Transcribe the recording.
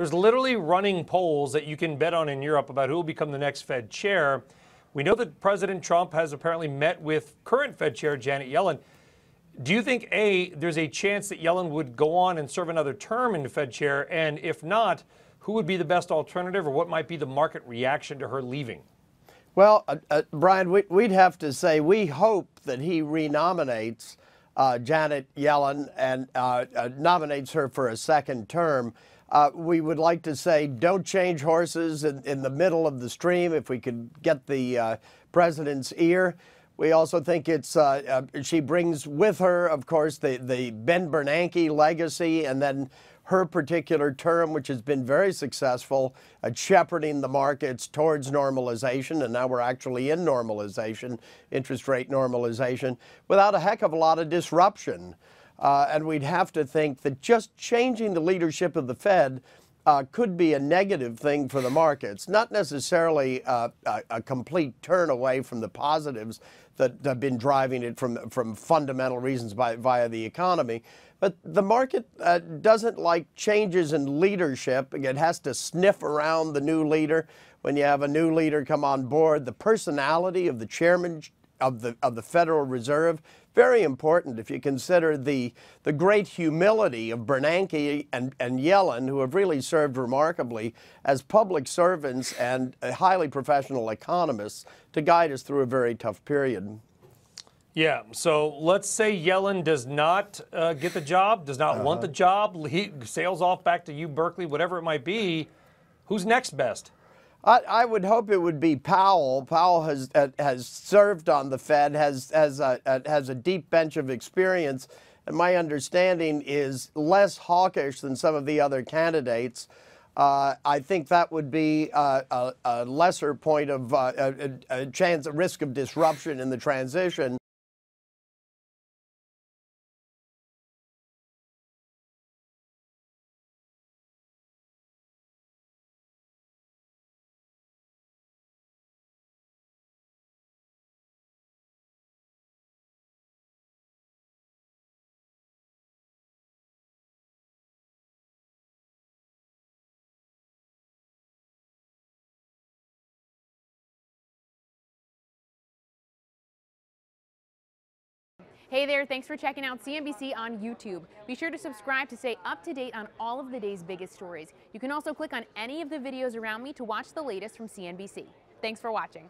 There's literally running polls that you can bet on in Europe about who will become the next Fed chair. We know that President Trump has apparently met with current Fed chair Janet Yellen. Do you think, A, there's a chance that Yellen would go on and serve another term in the Fed chair? And if not, who would be the best alternative, or what might be the market reaction to her leaving? Well, Brian, we'd have to say we hope that he renominates Janet Yellen and nominates her for a second term. We would like to say don't change horses in the middle of the stream if we could get the president's ear. We also think it's she brings with her, of course, the Ben Bernanke legacy, and then her particular term, which has been very successful at shepherding the markets towards normalization, and now we're actually in normalization, interest rate normalization, without a heck of a lot of disruption. And we'd have to think that just changing the leadership of the Fed could be a negative thing for the markets, not necessarily a complete turn away from the positives that have been driving it from fundamental reasons via the economy. But the market doesn't like changes in leadership. It has to sniff around the new leader. When you have a new leader come on board, the personality of the chairman of the Federal Reserve, very important if you consider the great humility of Bernanke and Yellen, who have really served remarkably as public servants and highly professional economists to guide us through a very tough period. Yeah, so let's say Yellen does not get the job, does not want the job, he sails off back to Berkeley, whatever it might be. Who's next best? I would hope it would be Powell. Powell has served on the Fed, has a deep bench of experience, and my understanding is less hawkish than some of the other candidates. I think that would be a lesser point of a risk of disruption in the transition. Hey there, thanks for checking out CNBC on YouTube. Be sure to subscribe to stay up to date on all of the day's biggest stories. You can also click on any of the videos around me to watch the latest from CNBC. Thanks for watching.